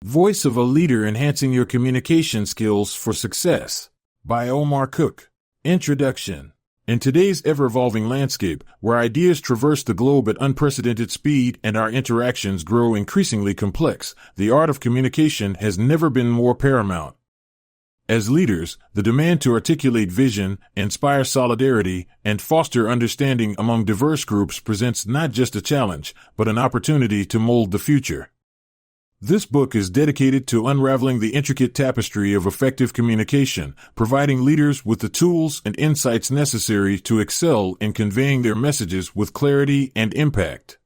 Voice of a Leader Enhancing Your Communication Skills for Success by Omar Cook. Introduction. In today's ever-evolving landscape, where ideas traverse the globe at unprecedented speed and our interactions grow increasingly complex, the art of communication has never been more paramount. As leaders, the demand to articulate vision, inspire solidarity, and foster understanding among diverse groups presents not just a challenge, but an opportunity to mold the future. This book is dedicated to unraveling the intricate tapestry of effective communication, providing leaders with the tools and insights necessary to excel in conveying their messages with clarity and impact.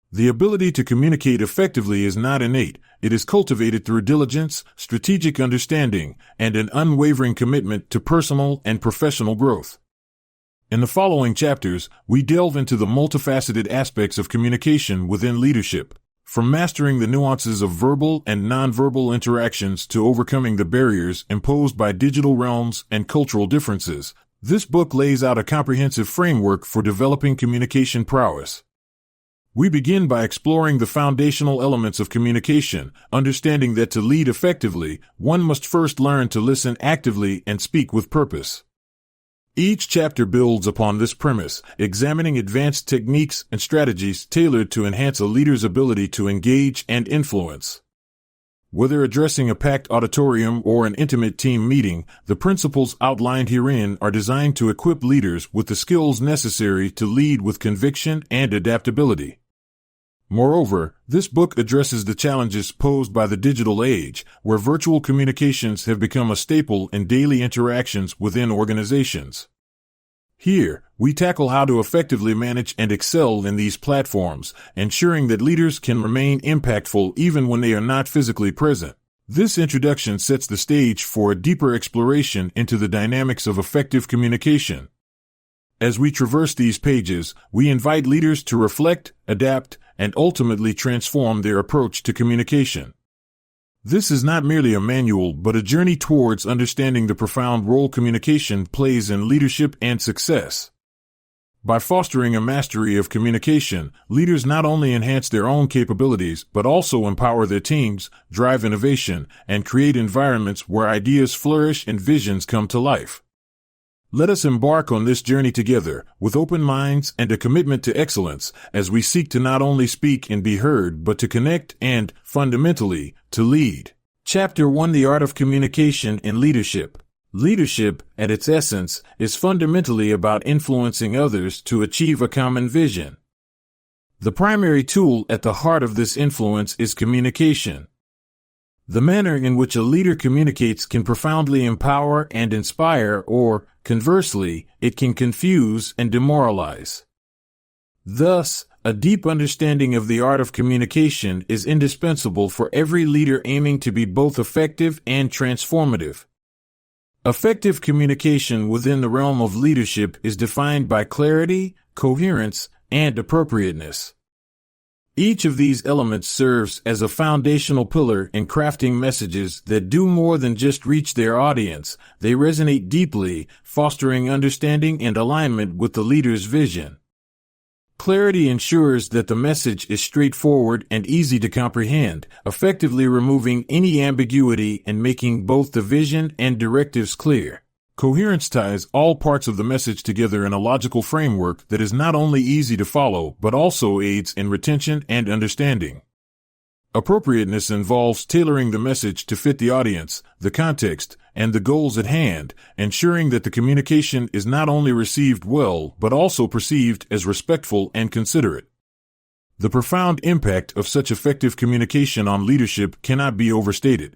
The ability to communicate effectively is not innate. It is cultivated through diligence, strategic understanding, and an unwavering commitment to personal and professional growth. In the following chapters, we delve into the multifaceted aspects of communication within leadership. From mastering the nuances of verbal and nonverbal interactions to overcoming the barriers imposed by digital realms and cultural differences, this book lays out a comprehensive framework for developing communication prowess. We begin by exploring the foundational elements of communication, understanding that to lead effectively, one must first learn to listen actively and speak with purpose. Each chapter builds upon this premise, examining advanced techniques and strategies tailored to enhance a leader's ability to engage and influence. Whether addressing a packed auditorium or an intimate team meeting, the principles outlined herein are designed to equip leaders with the skills necessary to lead with conviction and adaptability. Moreover, this book addresses the challenges posed by the digital age, where virtual communications have become a staple in daily interactions within organizations. Here, we tackle how to effectively manage and excel in these platforms, ensuring that leaders can remain impactful even when they are not physically present. This introduction sets the stage for a deeper exploration into the dynamics of effective communication. As we traverse these pages, we invite leaders to reflect, adapt, and ultimately transform their approach to communication. This is not merely a manual, but a journey towards understanding the profound role communication plays in leadership and success. By fostering a mastery of communication, leaders not only enhance their own capabilities, but also empower their teams, drive innovation, and create environments where ideas flourish and visions come to life. Let us embark on this journey together, with open minds and a commitment to excellence, as we seek to not only speak and be heard, but to connect and, fundamentally, to lead. Chapter 1: The Art of Communication in Leadership. Leadership, at its essence, is fundamentally about influencing others to achieve a common vision. The primary tool at the heart of this influence is communication. The manner in which a leader communicates can profoundly empower and inspire, or, conversely, it can confuse and demoralize. Thus, a deep understanding of the art of communication is indispensable for every leader aiming to be both effective and transformative. Effective communication within the realm of leadership is defined by clarity, coherence, and appropriateness. Each of these elements serves as a foundational pillar in crafting messages that do more than just reach their audience. They resonate deeply, fostering understanding and alignment with the leader's vision. Clarity ensures that the message is straightforward and easy to comprehend, effectively removing any ambiguity and making both the vision and directives clear. Coherence ties all parts of the message together in a logical framework that is not only easy to follow, but also aids in retention and understanding. Appropriateness involves tailoring the message to fit the audience, the context, and the goals at hand, ensuring that the communication is not only received well, but also perceived as respectful and considerate. The profound impact of such effective communication on leadership cannot be overstated.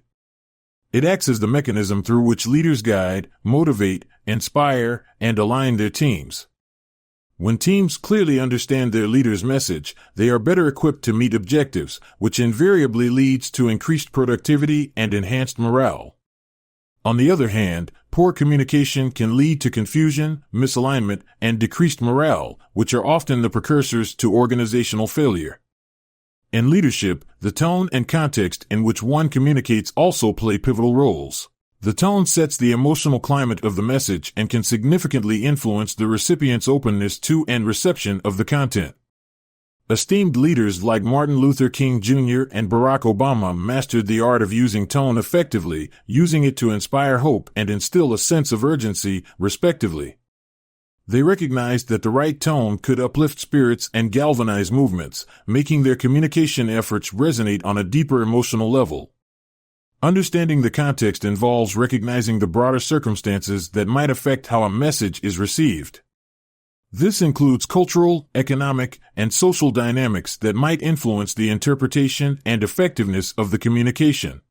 It acts as the mechanism through which leaders guide, motivate, inspire, and align their teams. When teams clearly understand their leader's message, they are better equipped to meet objectives, which invariably leads to increased productivity and enhanced morale. On the other hand, poor communication can lead to confusion, misalignment, and decreased morale, which are often the precursors to organizational failure. In leadership, the tone and context in which one communicates also play pivotal roles. The tone sets the emotional climate of the message and can significantly influence the recipient's openness to and reception of the content. Esteemed leaders like Martin Luther King Jr. and Barack Obama mastered the art of using tone effectively, using it to inspire hope and instill a sense of urgency, respectively. They recognized that the right tone could uplift spirits and galvanize movements, making their communication efforts resonate on a deeper emotional level. Understanding the context involves recognizing the broader circumstances that might affect how a message is received. This includes cultural, economic, and social dynamics that might influence the interpretation and effectiveness of the communication.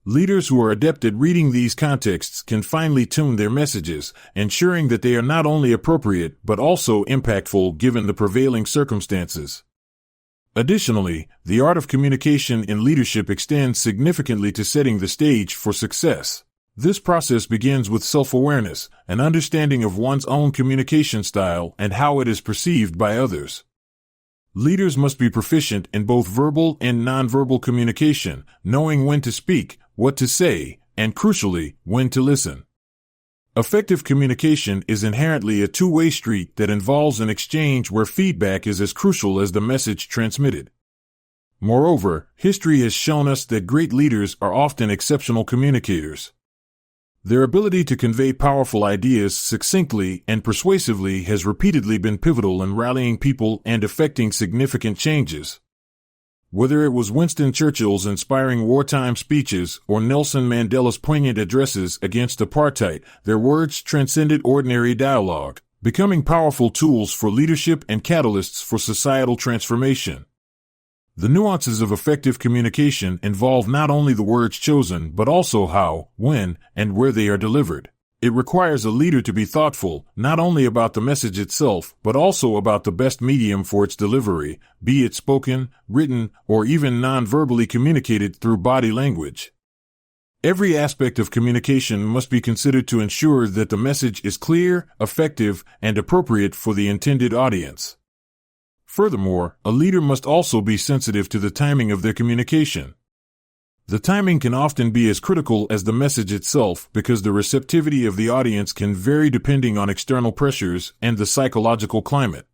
Leaders who are adept at reading these contexts can finely tune their messages, ensuring that they are not only appropriate but also impactful given the prevailing circumstances. Additionally, the art of communication in leadership extends significantly to setting the stage for success. This process begins with self-awareness, an understanding of one's own communication style and how it is perceived by others. Leaders must be proficient in both verbal and nonverbal communication, knowing when to speak, what to say, and crucially, when to listen. Effective communication is inherently a two-way street that involves an exchange where feedback is as crucial as the message transmitted. Moreover, history has shown us that great leaders are often exceptional communicators. Their ability to convey powerful ideas succinctly and persuasively has repeatedly been pivotal in rallying people and effecting significant changes. Whether it was Winston Churchill's inspiring wartime speeches or Nelson Mandela's poignant addresses against apartheid, their words transcended ordinary dialogue, becoming powerful tools for leadership and catalysts for societal transformation. The nuances of effective communication involve not only the words chosen but also how, when, and where they are delivered. It requires a leader to be thoughtful, not only about the message itself, but also about the best medium for its delivery, be it spoken, written, or even non-verbally communicated through body language. Every aspect of communication must be considered to ensure that the message is clear, effective, and appropriate for the intended audience. Furthermore, a leader must also be sensitive to the timing of their communication. The timing can often be as critical as the message itself because the receptivity of the audience can vary depending on external pressures and the psychological climate.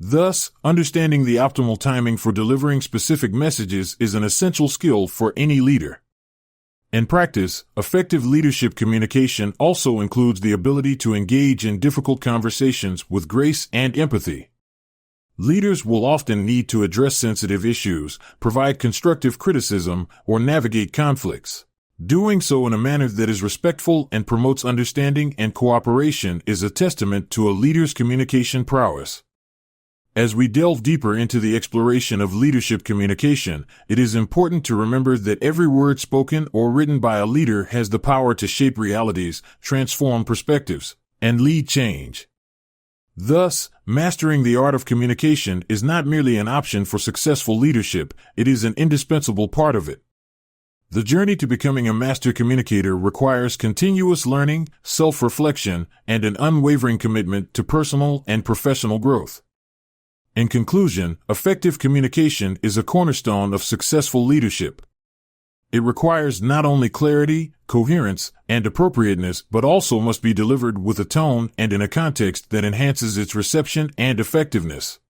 Thus, understanding the optimal timing for delivering specific messages is an essential skill for any leader. In practice, effective leadership communication also includes the ability to engage in difficult conversations with grace and empathy. Leaders will often need to address sensitive issues, provide constructive criticism, or navigate conflicts. Doing so in a manner that is respectful and promotes understanding and cooperation is a testament to a leader's communication prowess. As we delve deeper into the exploration of leadership communication, it is important to remember that every word spoken or written by a leader has the power to shape realities, transform perspectives, and lead change. Thus, mastering the art of communication is not merely an option for successful leadership, it is an indispensable part of it. The journey to becoming a master communicator requires continuous learning, self-reflection, and an unwavering commitment to personal and professional growth. In conclusion, effective communication is a cornerstone of successful leadership. It requires not only clarity, coherence, and appropriateness, but also must be delivered with a tone and in a context that enhances its reception and effectiveness.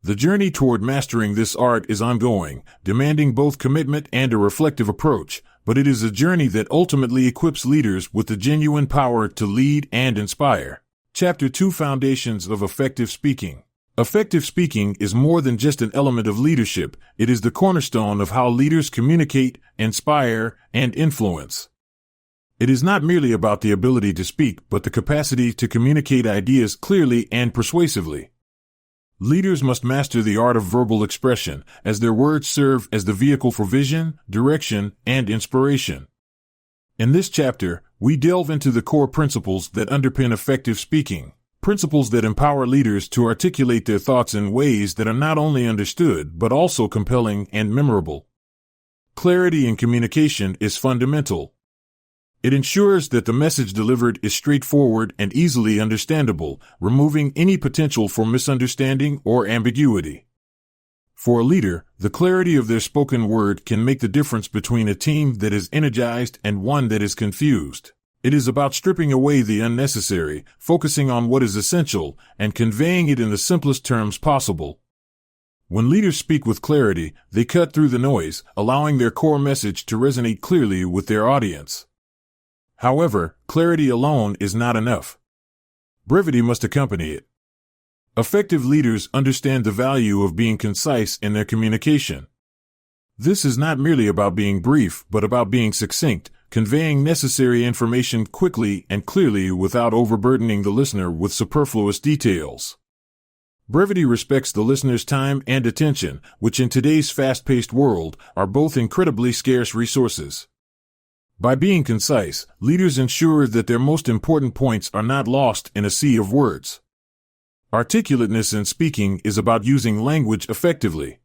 The journey toward mastering this art is ongoing, demanding both commitment and a reflective approach, but it is a journey that ultimately equips leaders with the genuine power to lead and inspire. Chapter 2: Foundations of Effective Speaking. Effective speaking is more than just an element of leadership, it is the cornerstone of how leaders communicate, inspire, and influence. It is not merely about the ability to speak, but the capacity to communicate ideas clearly and persuasively. Leaders must master the art of verbal expression, as their words serve as the vehicle for vision, direction, and inspiration. In this chapter, we delve into the core principles that underpin effective speaking. Principles that empower leaders to articulate their thoughts in ways that are not only understood but also compelling and memorable. Clarity in communication is fundamental. It ensures that the message delivered is straightforward and easily understandable, removing any potential for misunderstanding or ambiguity. For a leader, the clarity of their spoken word can make the difference between a team that is energized and one that is confused. It is about stripping away the unnecessary, focusing on what is essential, and conveying it in the simplest terms possible. When leaders speak with clarity, they cut through the noise, allowing their core message to resonate clearly with their audience. However, clarity alone is not enough. Brevity must accompany it. Effective leaders understand the value of being concise in their communication. This is not merely about being brief, but about being succinct, conveying necessary information quickly and clearly without overburdening the listener with superfluous details. Brevity respects the listener's time and attention, which in today's fast-paced world are both incredibly scarce resources. By being concise, leaders ensure that their most important points are not lost in a sea of words. Articulateness in speaking is about using language effectively.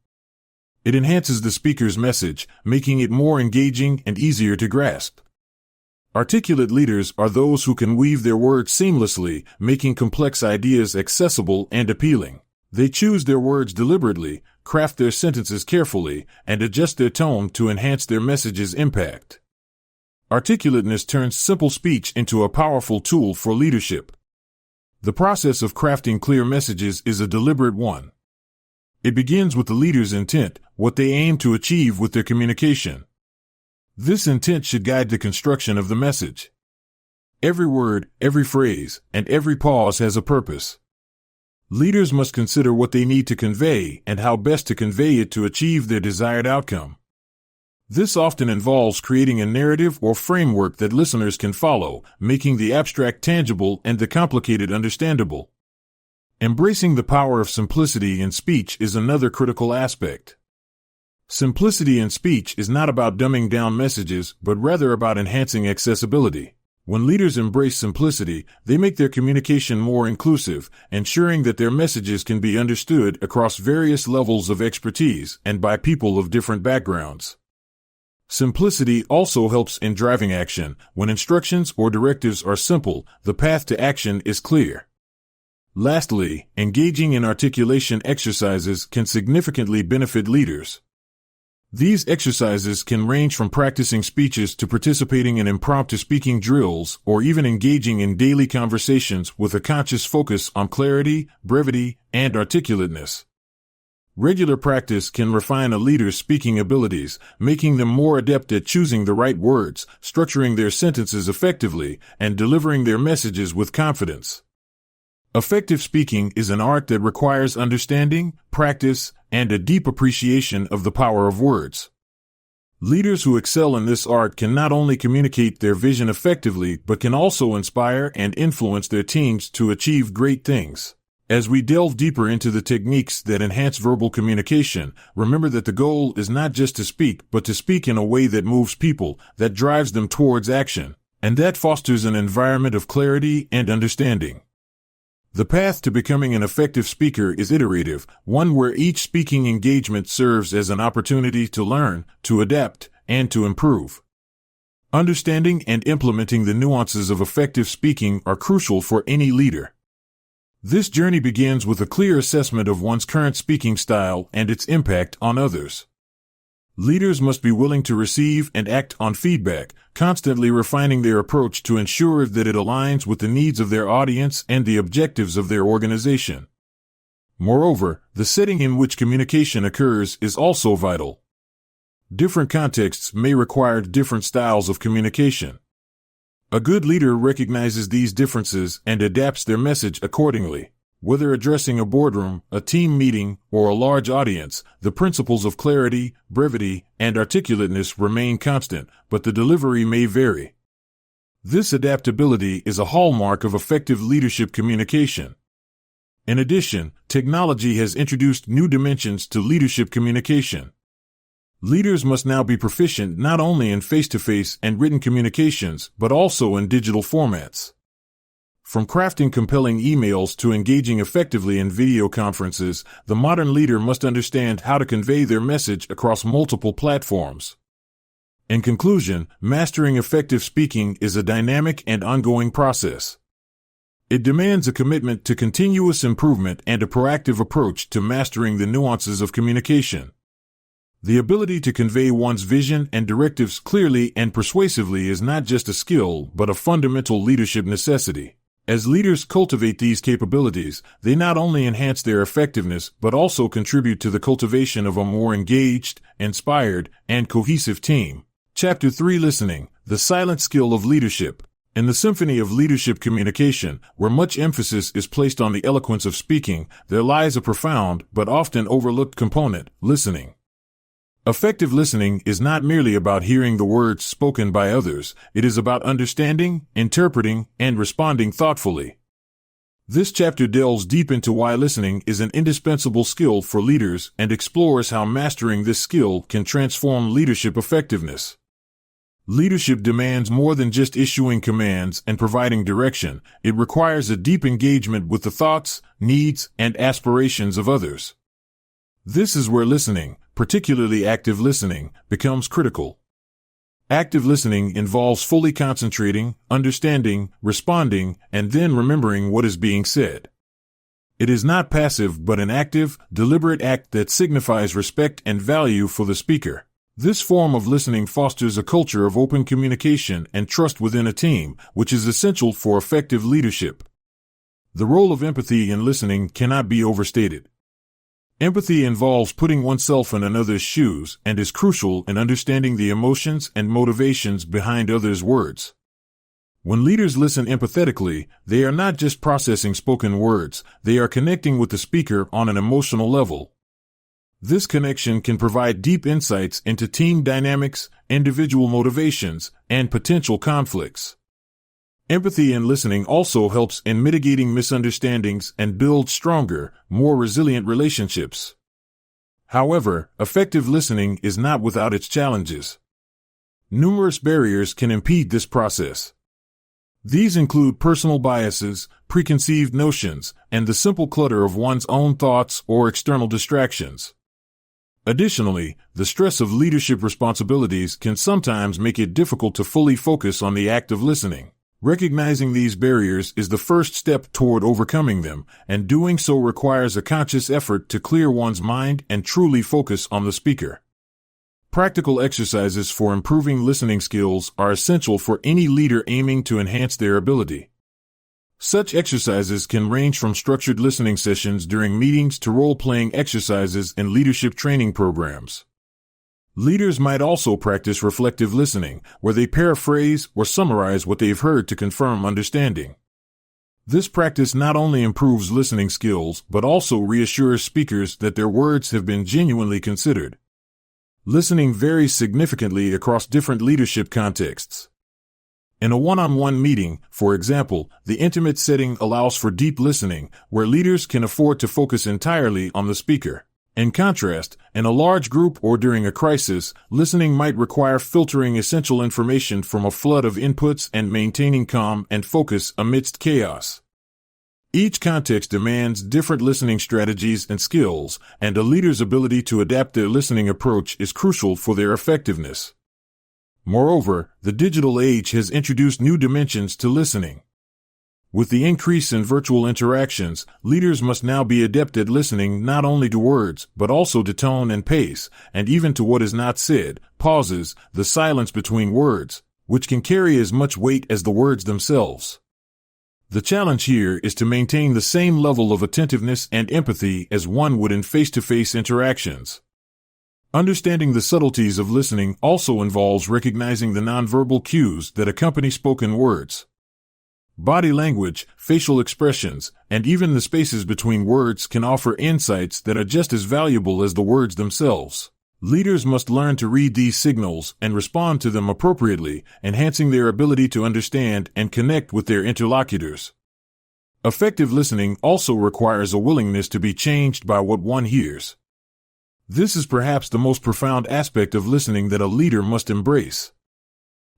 It enhances the speaker's message, making it more engaging and easier to grasp. Articulate leaders are those who can weave their words seamlessly, making complex ideas accessible and appealing. They choose their words deliberately, craft their sentences carefully, and adjust their tone to enhance their message's impact. Articulateness turns simple speech into a powerful tool for leadership. The process of crafting clear messages is a deliberate one. It begins with the leader's intent, what they aim to achieve with their communication. This intent should guide the construction of the message. Every word, every phrase, and every pause has a purpose. Leaders must consider what they need to convey and how best to convey it to achieve their desired outcome. This often involves creating a narrative or framework that listeners can follow, making the abstract tangible and the complicated understandable. Embracing the power of simplicity in speech is another critical aspect. Simplicity in speech is not about dumbing down messages, but rather about enhancing accessibility. When leaders embrace simplicity, they make their communication more inclusive, ensuring that their messages can be understood across various levels of expertise and by people of different backgrounds. Simplicity also helps in driving action. When instructions or directives are simple, the path to action is clear. Lastly, engaging in articulation exercises can significantly benefit leaders. These exercises can range from practicing speeches to participating in impromptu speaking drills or even engaging in daily conversations with a conscious focus on clarity, brevity, and articulateness. Regular practice can refine a leader's speaking abilities, making them more adept at choosing the right words, structuring their sentences effectively, and delivering their messages with confidence. Effective speaking is an art that requires understanding, practice, and a deep appreciation of the power of words. Leaders who excel in this art can not only communicate their vision effectively, but can also inspire and influence their teams to achieve great things. As we delve deeper into the techniques that enhance verbal communication, remember that the goal is not just to speak, but to speak in a way that moves people, that drives them towards action, and that fosters an environment of clarity and understanding. The path to becoming an effective speaker is iterative, one where each speaking engagement serves as an opportunity to learn, to adapt, and to improve. Understanding and implementing the nuances of effective speaking are crucial for any leader. This journey begins with a clear assessment of one's current speaking style and its impact on others. Leaders must be willing to receive and act on feedback, constantly refining their approach to ensure that it aligns with the needs of their audience and the objectives of their organization. Moreover, the setting in which communication occurs is also vital. Different contexts may require different styles of communication. A good leader recognizes these differences and adapts their message accordingly. Whether addressing a boardroom, a team meeting, or a large audience, the principles of clarity, brevity, and articulateness remain constant, but the delivery may vary. This adaptability is a hallmark of effective leadership communication. In addition, technology has introduced new dimensions to leadership communication. Leaders must now be proficient not only in face-to-face and written communications, but also in digital formats. From crafting compelling emails to engaging effectively in video conferences, the modern leader must understand how to convey their message across multiple platforms. In conclusion, mastering effective speaking is a dynamic and ongoing process. It demands a commitment to continuous improvement and a proactive approach to mastering the nuances of communication. The ability to convey one's vision and directives clearly and persuasively is not just a skill, but a fundamental leadership necessity. As leaders cultivate these capabilities, they not only enhance their effectiveness but also contribute to the cultivation of a more engaged, inspired, and cohesive team. Chapter 3: Listening, the silent skill of leadership. In the symphony of leadership communication, where much emphasis is placed on the eloquence of speaking, there lies a profound but often overlooked component: listening. Effective listening is not merely about hearing the words spoken by others, it is about understanding, interpreting, and responding thoughtfully. This chapter delves deep into why listening is an indispensable skill for leaders and explores how mastering this skill can transform leadership effectiveness. Leadership demands more than just issuing commands and providing direction. It requires a deep engagement with the thoughts, needs, and aspirations of others. This is where listening, particularly active listening, becomes critical. Active listening involves fully concentrating, understanding, responding, and then remembering what is being said. It is not passive but an active, deliberate act that signifies respect and value for the speaker. This form of listening fosters a culture of open communication and trust within a team, which is essential for effective leadership. The role of empathy in listening cannot be overstated. Empathy involves putting oneself in another's shoes and is crucial in understanding the emotions and motivations behind others' words. When leaders listen empathetically, they are not just processing spoken words, they are connecting with the speaker on an emotional level. This connection can provide deep insights into team dynamics, individual motivations, and potential conflicts. Empathy in listening also helps in mitigating misunderstandings and builds stronger, more resilient relationships. However, effective listening is not without its challenges. Numerous barriers can impede this process. These include personal biases, preconceived notions, and the simple clutter of one's own thoughts or external distractions. Additionally, the stress of leadership responsibilities can sometimes make it difficult to fully focus on the act of listening. Recognizing these barriers is the first step toward overcoming them, and doing so requires a conscious effort to clear one's mind and truly focus on the speaker. Practical exercises for improving listening skills are essential for any leader aiming to enhance their ability. Such exercises can range from structured listening sessions during meetings to role-playing exercises in leadership training programs. Leaders might also practice reflective listening, where they paraphrase or summarize what they've heard to confirm understanding. This practice not only improves listening skills but also reassures speakers that their words have been genuinely considered. Listening varies significantly across different leadership contexts. In a one-on-one meeting, for example, the intimate setting allows for deep listening, where leaders can afford to focus entirely on the speaker. In contrast, in a large group or during a crisis, listening might require filtering essential information from a flood of inputs and maintaining calm and focus amidst chaos. Each context demands different listening strategies and skills, and a leader's ability to adapt their listening approach is crucial for their effectiveness. Moreover, the digital age has introduced new dimensions to listening. With the increase in virtual interactions, leaders must now be adept at listening not only to words, but also to tone and pace, and even to what is not said, pauses, the silence between words, which can carry as much weight as the words themselves. The challenge here is to maintain the same level of attentiveness and empathy as one would in face-to-face interactions. Understanding the subtleties of listening also involves recognizing the nonverbal cues that accompany spoken words. Body language, facial expressions, and even the spaces between words can offer insights that are just as valuable as the words themselves. Leaders must learn to read these signals and respond to them appropriately, enhancing their ability to understand and connect with their interlocutors. Effective listening also requires a willingness to be changed by what one hears. This is perhaps the most profound aspect of listening that a leader must embrace.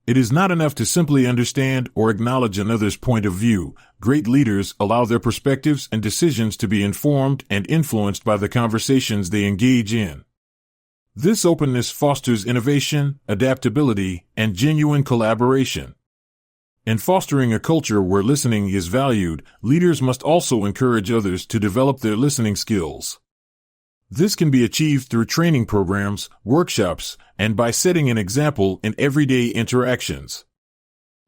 It is not enough to simply understand or acknowledge another's point of view. Great leaders allow their perspectives and decisions to be informed and influenced by the conversations they engage in. This openness fosters innovation, adaptability, and genuine collaboration. In fostering a culture where listening is valued, leaders must also encourage others to develop their listening skills. This can be achieved through training programs, workshops, and by setting an example in everyday interactions.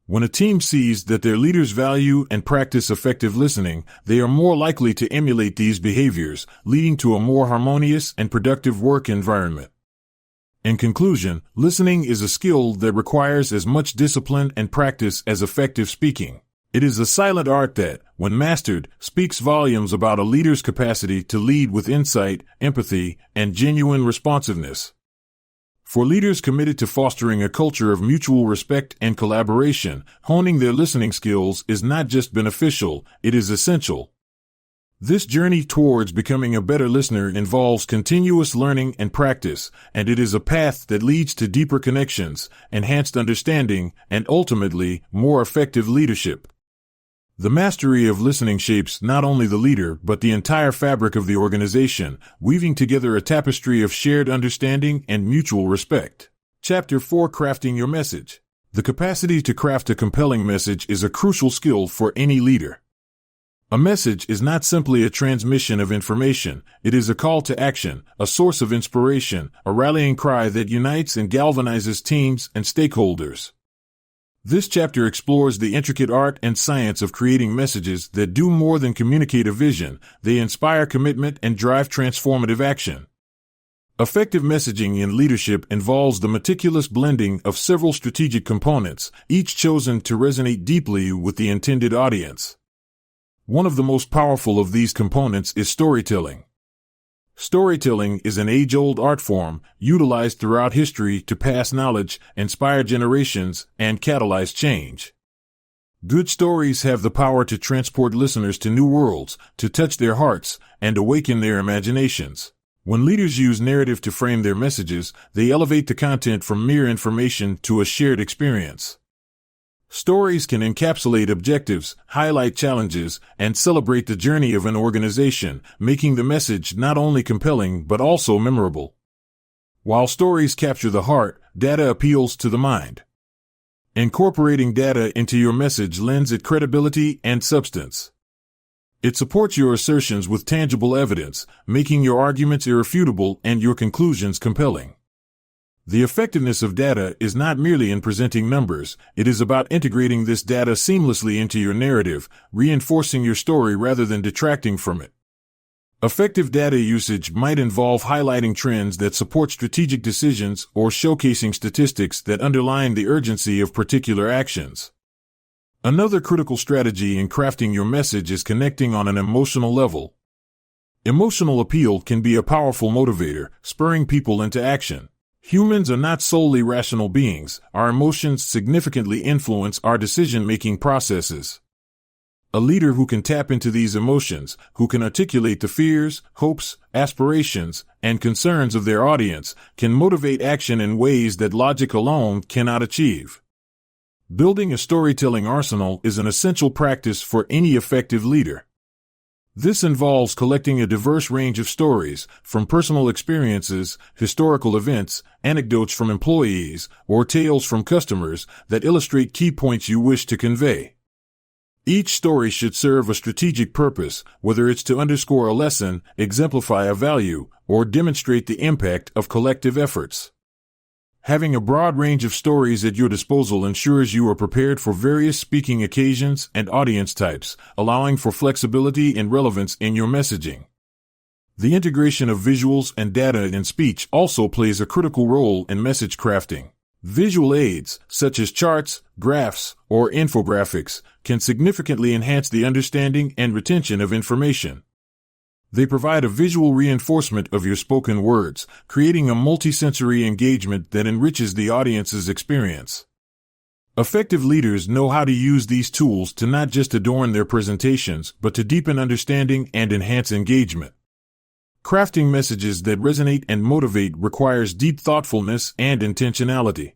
When a team sees that their leaders value and practice effective listening, they are more likely to emulate these behaviors, leading to a more harmonious and productive work environment. In conclusion, listening is a skill that requires as much discipline and practice as effective speaking. It is a silent art that, when mastered, speaks volumes about a leader's capacity to lead with insight, empathy, and genuine responsiveness. For leaders committed to fostering a culture of mutual respect and collaboration, honing their listening skills is not just beneficial, it is essential. This journey towards becoming a better listener involves continuous learning and practice, and it is a path that leads to deeper connections, enhanced understanding, and ultimately, more effective leadership. The mastery of listening shapes not only the leader but the entire fabric of the organization, weaving together a tapestry of shared understanding and mutual respect. Chapter 4: Crafting Your Message. The capacity to craft a compelling message is a crucial skill for any leader. A message is not simply a transmission of information, it is a call to action, a source of inspiration, a rallying cry that unites and galvanizes teams and stakeholders. This chapter explores the intricate art and science of creating messages that do more than communicate a vision, they inspire commitment and drive transformative action. Effective messaging in leadership involves the meticulous blending of several strategic components, each chosen to resonate deeply with the intended audience. One of the most powerful of these components is storytelling. Storytelling is an age-old art form, utilized throughout history to pass knowledge, inspire generations, and catalyze change. Good stories have the power to transport listeners to new worlds, to touch their hearts, and awaken their imaginations. When leaders use narrative to frame their messages, they elevate the content from mere information to a shared experience. Stories can encapsulate objectives, highlight challenges, and celebrate the journey of an organization, making the message not only compelling but also memorable. While stories capture the heart, data appeals to the mind. Incorporating data into your message lends it credibility and substance. It supports your assertions with tangible evidence, making your arguments irrefutable and your conclusions compelling. The effectiveness of data is not merely in presenting numbers, it is about integrating this data seamlessly into your narrative, reinforcing your story rather than detracting from it. Effective data usage might involve highlighting trends that support strategic decisions or showcasing statistics that underline the urgency of particular actions. Another critical strategy in crafting your message is connecting on an emotional level. Emotional appeal can be a powerful motivator, spurring people into action. Humans are not solely rational beings, our emotions significantly influence our decision-making processes. A leader who can tap into these emotions, who can articulate the fears, hopes, aspirations, and concerns of their audience, can motivate action in ways that logic alone cannot achieve. Building a storytelling arsenal is an essential practice for any effective leader. This involves collecting a diverse range of stories, from personal experiences, historical events, anecdotes from employees, or tales from customers, that illustrate key points you wish to convey. Each story should serve a strategic purpose, whether it's to underscore a lesson, exemplify a value, or demonstrate the impact of collective efforts. Having a broad range of stories at your disposal ensures you are prepared for various speaking occasions and audience types, allowing for flexibility and relevance in your messaging. The integration of visuals and data in speech also plays a critical role in message crafting. Visual aids, such as charts, graphs, or infographics, can significantly enhance the understanding and retention of information. They provide a visual reinforcement of your spoken words, creating a multisensory engagement that enriches the audience's experience. Effective leaders know how to use these tools to not just adorn their presentations, but to deepen understanding and enhance engagement. Crafting messages that resonate and motivate requires deep thoughtfulness and intentionality.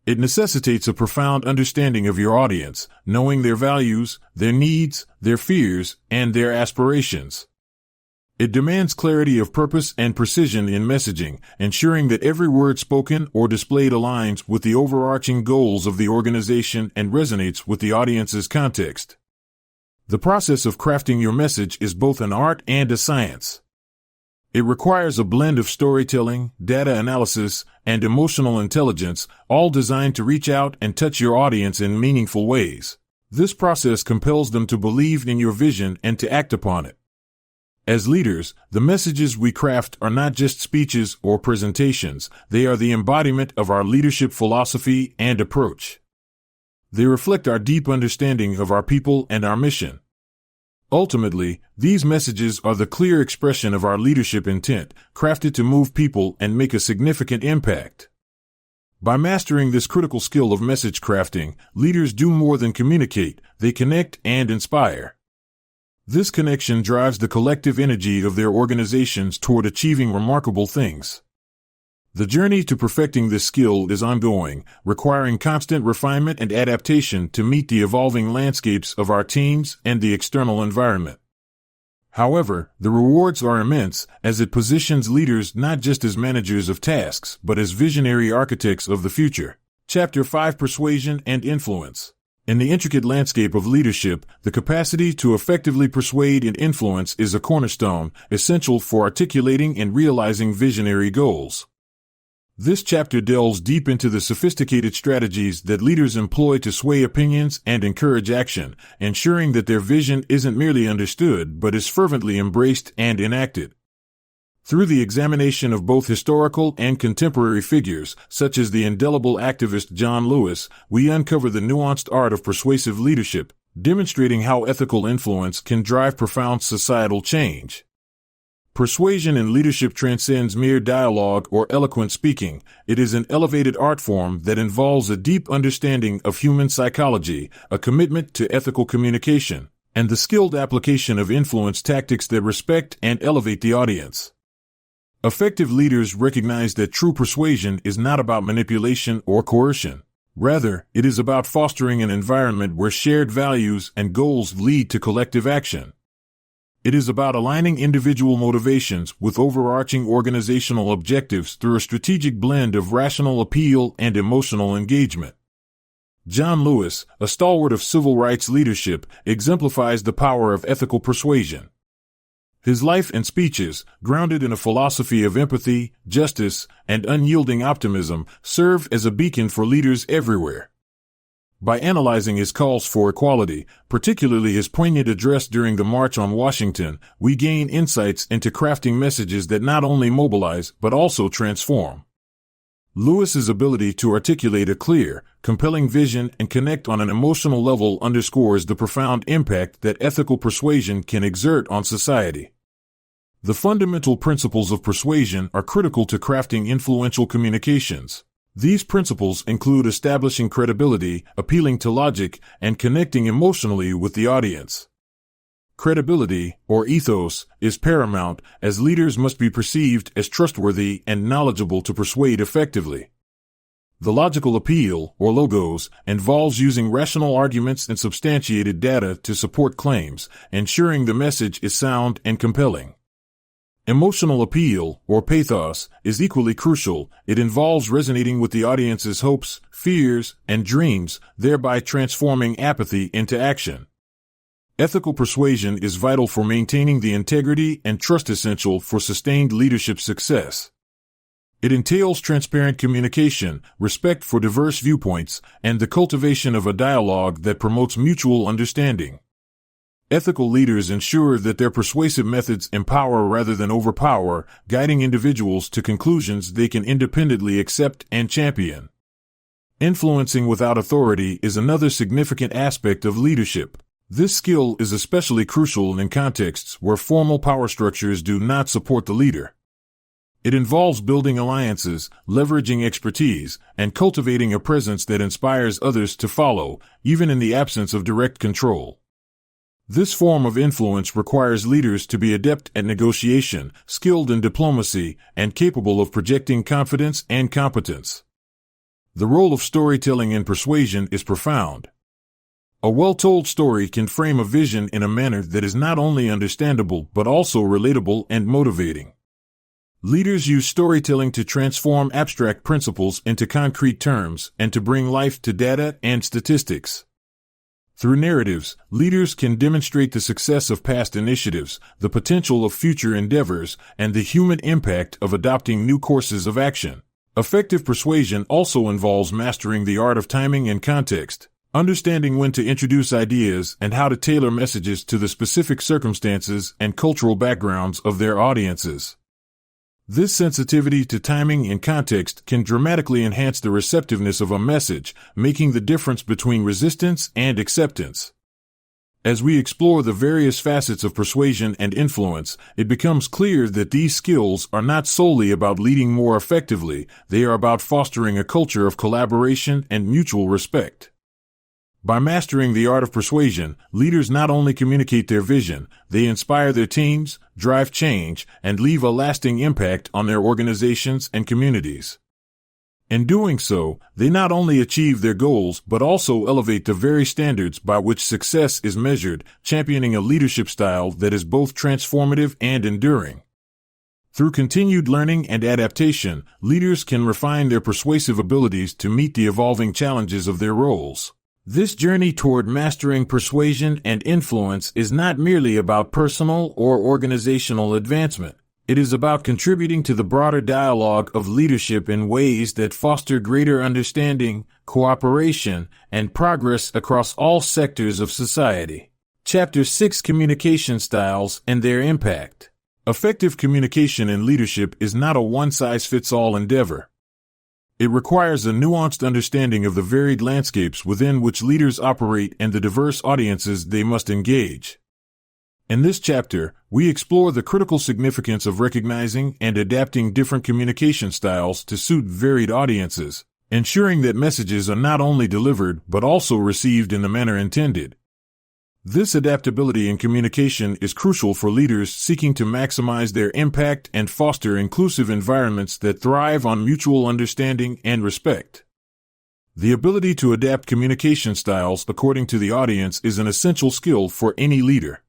It necessitates a profound understanding of your audience, knowing their values, their needs, their fears, and their aspirations. It demands clarity of purpose and precision in messaging, ensuring that every word spoken or displayed aligns with the overarching goals of the organization and resonates with the audience's context. The process of crafting your message is both an art and a science. It requires a blend of storytelling, data analysis, and emotional intelligence, all designed to reach out and touch your audience in meaningful ways. This process compels them to believe in your vision and to act upon it. As leaders, the messages we craft are not just speeches or presentations, they are the embodiment of our leadership philosophy and approach. They reflect our deep understanding of our people and our mission. Ultimately, these messages are the clear expression of our leadership intent, crafted to move people and make a significant impact. By mastering this critical skill of message crafting, leaders do more than communicate, they connect and inspire. This connection drives the collective energy of their organizations toward achieving remarkable things. The journey to perfecting this skill is ongoing, requiring constant refinement and adaptation to meet the evolving landscapes of our teams and the external environment. However, the rewards are immense, as it positions leaders not just as managers of tasks, but as visionary architects of the future. Chapter 5: Persuasion and Influence. In the intricate landscape of leadership, the capacity to effectively persuade and influence is a cornerstone, essential for articulating and realizing visionary goals. This chapter delves deep into the sophisticated strategies that leaders employ to sway opinions and encourage action, ensuring that their vision isn't merely understood but is fervently embraced and enacted. Through the examination of both historical and contemporary figures, such as the indelible activist John Lewis, we uncover the nuanced art of persuasive leadership, demonstrating how ethical influence can drive profound societal change. Persuasion in leadership transcends mere dialogue or eloquent speaking. It is an elevated art form that involves a deep understanding of human psychology, a commitment to ethical communication, and the skilled application of influence tactics that respect and elevate the audience. Effective leaders recognize that true persuasion is not about manipulation or coercion. Rather, it is about fostering an environment where shared values and goals lead to collective action. It is about aligning individual motivations with overarching organizational objectives through a strategic blend of rational appeal and emotional engagement. John Lewis, a stalwart of civil rights leadership, exemplifies the power of ethical persuasion. His life and speeches, grounded in a philosophy of empathy, justice, and unyielding optimism, serve as a beacon for leaders everywhere. By analyzing his calls for equality, particularly his poignant address during the March on Washington, we gain insights into crafting messages that not only mobilize but also transform. Lewis's ability to articulate a clear, compelling vision and connect on an emotional level underscores the profound impact that ethical persuasion can exert on society. The fundamental principles of persuasion are critical to crafting influential communications. These principles include establishing credibility, appealing to logic, and connecting emotionally with the audience. Credibility, or ethos, is paramount, as leaders must be perceived as trustworthy and knowledgeable to persuade effectively. The logical appeal, or logos, involves using rational arguments and substantiated data to support claims, ensuring the message is sound and compelling. Emotional appeal, or pathos, is equally crucial. It involves resonating with the audience's hopes, fears, and dreams, thereby transforming apathy into action. Ethical persuasion is vital for maintaining the integrity and trust essential for sustained leadership success. It entails transparent communication, respect for diverse viewpoints, and the cultivation of a dialogue that promotes mutual understanding. Ethical leaders ensure that their persuasive methods empower rather than overpower, guiding individuals to conclusions they can independently accept and champion. Influencing without authority is another significant aspect of leadership. This skill is especially crucial in contexts where formal power structures do not support the leader. It involves building alliances, leveraging expertise, and cultivating a presence that inspires others to follow, even in the absence of direct control. This form of influence requires leaders to be adept at negotiation, skilled in diplomacy, and capable of projecting confidence and competence. The role of storytelling in persuasion is profound. A well-told story can frame a vision in a manner that is not only understandable but also relatable and motivating. Leaders use storytelling to transform abstract principles into concrete terms and to bring life to data and statistics. Through narratives, leaders can demonstrate the success of past initiatives, the potential of future endeavors, and the human impact of adopting new courses of action. Effective persuasion also involves mastering the art of timing and context, understanding when to introduce ideas and how to tailor messages to the specific circumstances and cultural backgrounds of their audiences. This sensitivity to timing and context can dramatically enhance the receptiveness of a message, making the difference between resistance and acceptance. As we explore the various facets of persuasion and influence, it becomes clear that these skills are not solely about leading more effectively, they are about fostering a culture of collaboration and mutual respect. By mastering the art of persuasion, leaders not only communicate their vision, they inspire their teams, drive change, and leave a lasting impact on their organizations and communities. In doing so, they not only achieve their goals but also elevate the very standards by which success is measured, championing a leadership style that is both transformative and enduring. Through continued learning and adaptation, leaders can refine their persuasive abilities to meet the evolving challenges of their roles. This journey toward mastering persuasion and influence is not merely about personal or organizational advancement. It is about contributing to the broader dialogue of leadership in ways that foster greater understanding, cooperation, and progress across all sectors of society. Chapter 6: Communication Styles and Their Impact. Effective communication in leadership is not a one-size-fits-all endeavor. It requires a nuanced understanding of the varied landscapes within which leaders operate and the diverse audiences they must engage. In this chapter, we explore the critical significance of recognizing and adapting different communication styles to suit varied audiences, ensuring that messages are not only delivered but also received in the manner intended. This adaptability in communication is crucial for leaders seeking to maximize their impact and foster inclusive environments that thrive on mutual understanding and respect. The ability to adapt communication styles according to the audience is an essential skill for any leader.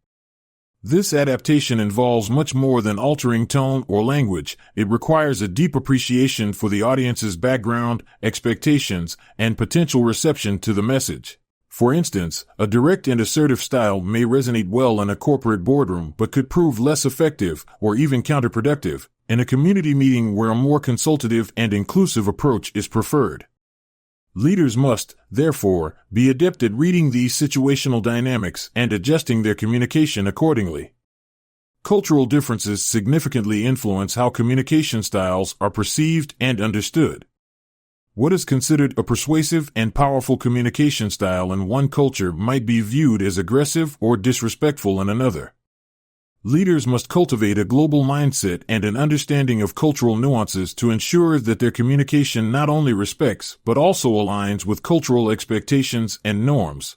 This adaptation involves much more than altering tone or language. It requires a deep appreciation for the audience's background, expectations, and potential reception to the message. For instance, a direct and assertive style may resonate well in a corporate boardroom but could prove less effective or even counterproductive in a community meeting where a more consultative and inclusive approach is preferred. Leaders must, therefore, be adept at reading these situational dynamics and adjusting their communication accordingly. Cultural differences significantly influence how communication styles are perceived and understood. What is considered a persuasive and powerful communication style in one culture might be viewed as aggressive or disrespectful in another. Leaders must cultivate a global mindset and an understanding of cultural nuances to ensure that their communication not only respects but also aligns with cultural expectations and norms.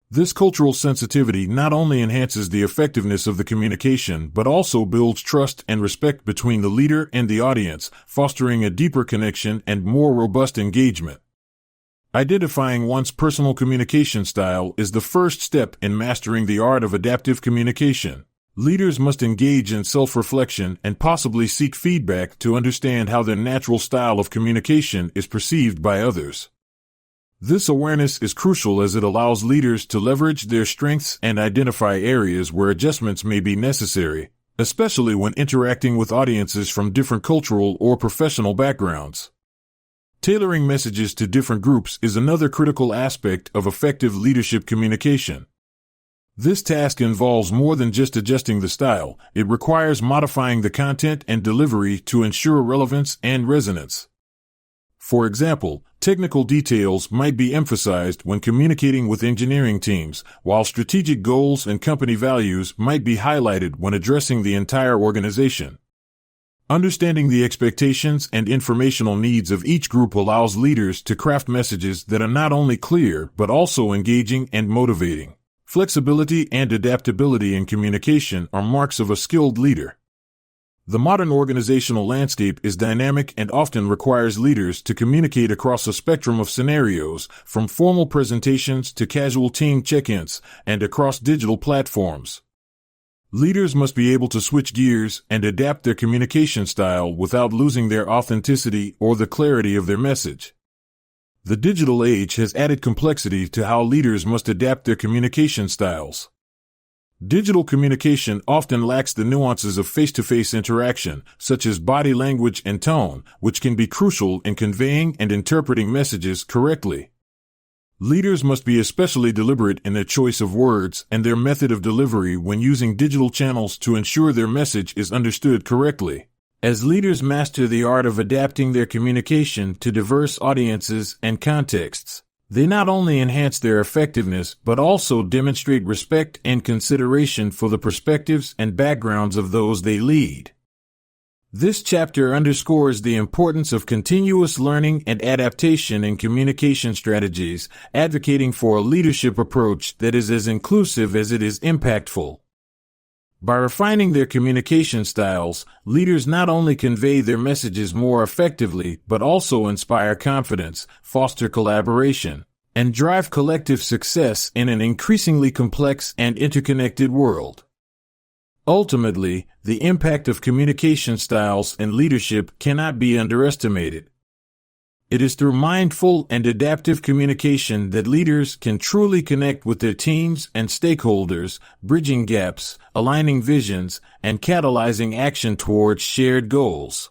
This cultural sensitivity not only enhances the effectiveness of the communication but also builds trust and respect between the leader and the audience, fostering a deeper connection and more robust engagement. Identifying one's personal communication style is the first step in mastering the art of adaptive communication. Leaders must engage in self-reflection and possibly seek feedback to understand how their natural style of communication is perceived by others. This awareness is crucial as it allows leaders to leverage their strengths and identify areas where adjustments may be necessary, especially when interacting with audiences from different cultural or professional backgrounds. Tailoring messages to different groups is another critical aspect of effective leadership communication. This task involves more than just adjusting the style. It requires modifying the content and delivery to ensure relevance and resonance. For example, technical details might be emphasized when communicating with engineering teams, while strategic goals and company values might be highlighted when addressing the entire organization. Understanding the expectations and informational needs of each group allows leaders to craft messages that are not only clear but also engaging and motivating. Flexibility and adaptability in communication are marks of a skilled leader. The modern organizational landscape is dynamic and often requires leaders to communicate across a spectrum of scenarios, from formal presentations to casual team check-ins, and across digital platforms. Leaders must be able to switch gears and adapt their communication style without losing their authenticity or the clarity of their message. The digital age has added complexity to how leaders must adapt their communication styles. Digital communication often lacks the nuances of face-to-face interaction, such as body language and tone, which can be crucial in conveying and interpreting messages correctly. Leaders must be especially deliberate in their choice of words and their method of delivery when using digital channels to ensure their message is understood correctly. As leaders master the art of adapting their communication to diverse audiences and contexts, they not only enhance their effectiveness but also demonstrate respect and consideration for the perspectives and backgrounds of those they lead. This chapter underscores the importance of continuous learning and adaptation in communication strategies, advocating for a leadership approach that is as inclusive as it is impactful. By refining their communication styles, leaders not only convey their messages more effectively but also inspire confidence, foster collaboration, and drive collective success in an increasingly complex and interconnected world. Ultimately, the impact of communication styles in leadership cannot be underestimated. It is through mindful and adaptive communication that leaders can truly connect with their teams and stakeholders, bridging gaps, aligning visions, and catalyzing action towards shared goals.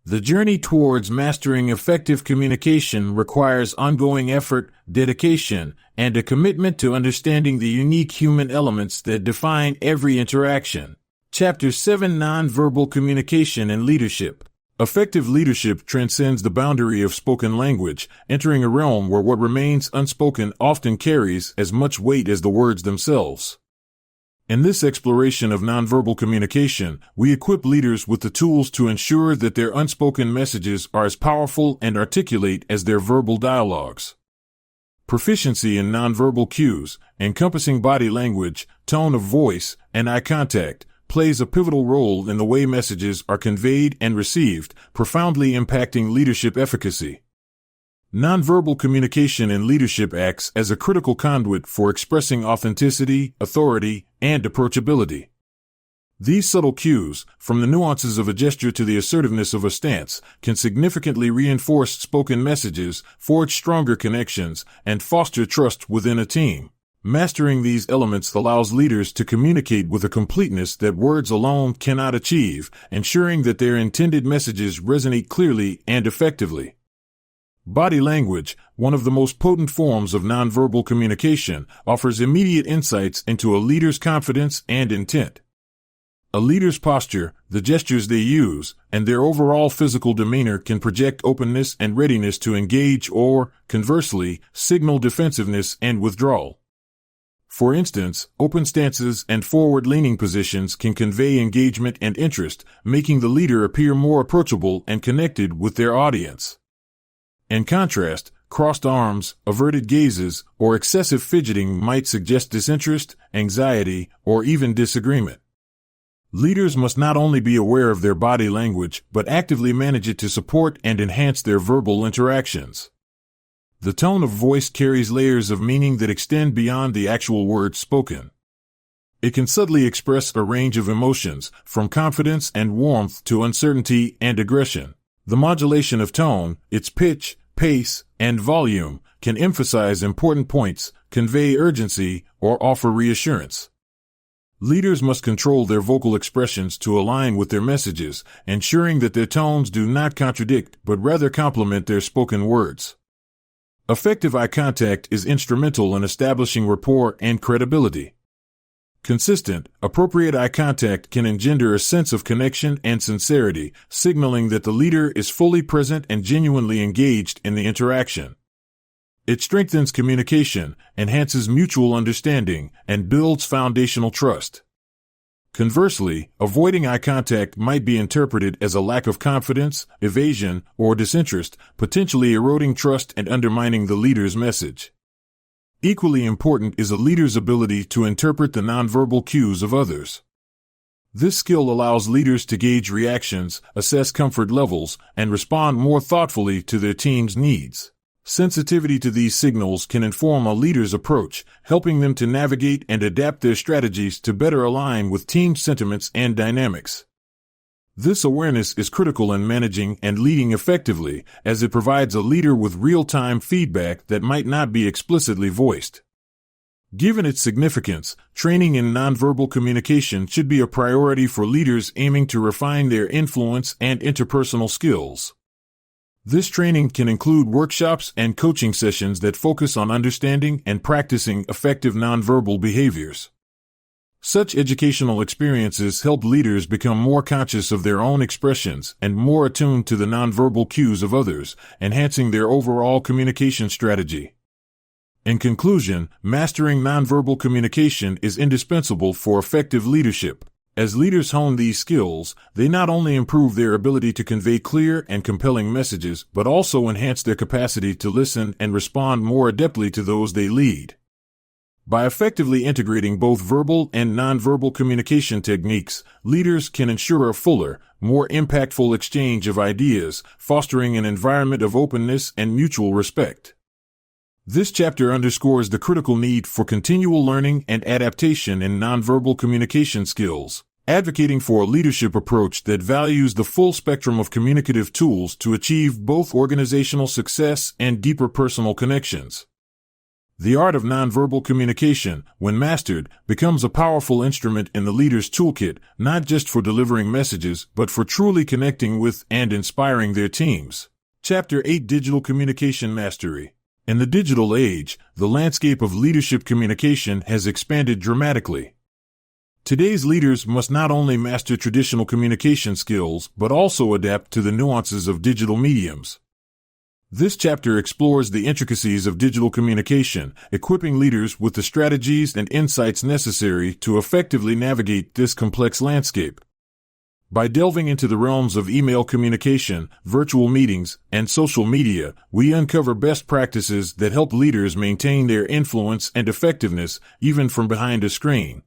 The journey towards mastering effective communication requires ongoing effort, dedication, and a commitment to understanding the unique human elements that define every interaction. Chapter 7: Nonverbal Communication and Leadership. Effective leadership transcends the boundary of spoken language, entering a realm where what remains unspoken often carries as much weight as the words themselves. In this exploration of nonverbal communication, we equip leaders with the tools to ensure that their unspoken messages are as powerful and articulate as their verbal dialogues. Proficiency in nonverbal cues, encompassing body language, tone of voice, and eye contact, plays a pivotal role in the way messages are conveyed and received, profoundly impacting leadership efficacy. Nonverbal communication in leadership acts as a critical conduit for expressing authenticity, authority, and approachability. These subtle cues, from the nuances of a gesture to the assertiveness of a stance, can significantly reinforce spoken messages, forge stronger connections, and foster trust within a team. Mastering these elements allows leaders to communicate with a completeness that words alone cannot achieve, ensuring that their intended messages resonate clearly and effectively. Body language, one of the most potent forms of nonverbal communication, offers immediate insights into a leader's confidence and intent. A leader's posture, the gestures they use, and their overall physical demeanor can project openness and readiness to engage or, conversely, signal defensiveness and withdrawal. For instance, open stances and forward-leaning positions can convey engagement and interest, making the leader appear more approachable and connected with their audience. In contrast, crossed arms, averted gazes, or excessive fidgeting might suggest disinterest, anxiety, or even disagreement. Leaders must not only be aware of their body language, but actively manage it to support and enhance their verbal interactions. The tone of voice carries layers of meaning that extend beyond the actual words spoken. It can subtly express a range of emotions, from confidence and warmth to uncertainty and aggression. The modulation of tone, its pitch, pace, and volume, can emphasize important points, convey urgency, or offer reassurance. Leaders must control their vocal expressions to align with their messages, ensuring that their tones do not contradict but rather complement their spoken words. Effective eye contact is instrumental in establishing rapport and credibility. Consistent, appropriate eye contact can engender a sense of connection and sincerity, signaling that the leader is fully present and genuinely engaged in the interaction. It strengthens communication, enhances mutual understanding, and builds foundational trust. Conversely, avoiding eye contact might be interpreted as a lack of confidence, evasion, or disinterest, potentially eroding trust and undermining the leader's message. Equally important is a leader's ability to interpret the nonverbal cues of others. This skill allows leaders to gauge reactions, assess comfort levels, and respond more thoughtfully to their team's needs. Sensitivity to these signals can inform a leader's approach, helping them to navigate and adapt their strategies to better align with team sentiments and dynamics. This awareness is critical in managing and leading effectively, as it provides a leader with real-time feedback that might not be explicitly voiced. Given its significance, training in nonverbal communication should be a priority for leaders aiming to refine their influence and interpersonal skills. This training can include workshops and coaching sessions that focus on understanding and practicing effective nonverbal behaviors. Such educational experiences help leaders become more conscious of their own expressions and more attuned to the nonverbal cues of others, enhancing their overall communication strategy. In conclusion, mastering nonverbal communication is indispensable for effective leadership. As leaders hone these skills, they not only improve their ability to convey clear and compelling messages, but also enhance their capacity to listen and respond more adeptly to those they lead. By effectively integrating both verbal and nonverbal communication techniques, leaders can ensure a fuller, more impactful exchange of ideas, fostering an environment of openness and mutual respect. This chapter underscores the critical need for continual learning and adaptation in nonverbal communication skills, advocating for a leadership approach that values the full spectrum of communicative tools to achieve both organizational success and deeper personal connections. The art of nonverbal communication, when mastered, becomes a powerful instrument in the leader's toolkit, not just for delivering messages, but for truly connecting with and inspiring their teams. Chapter 8: Digital Communication Mastery. In the digital age, the landscape of leadership communication has expanded dramatically. Today's leaders must not only master traditional communication skills, but also adapt to the nuances of digital mediums. This chapter explores the intricacies of digital communication, equipping leaders with the strategies and insights necessary to effectively navigate this complex landscape. By delving into the realms of email communication, virtual meetings, and social media, we uncover best practices that help leaders maintain their influence and effectiveness, even from behind a screen.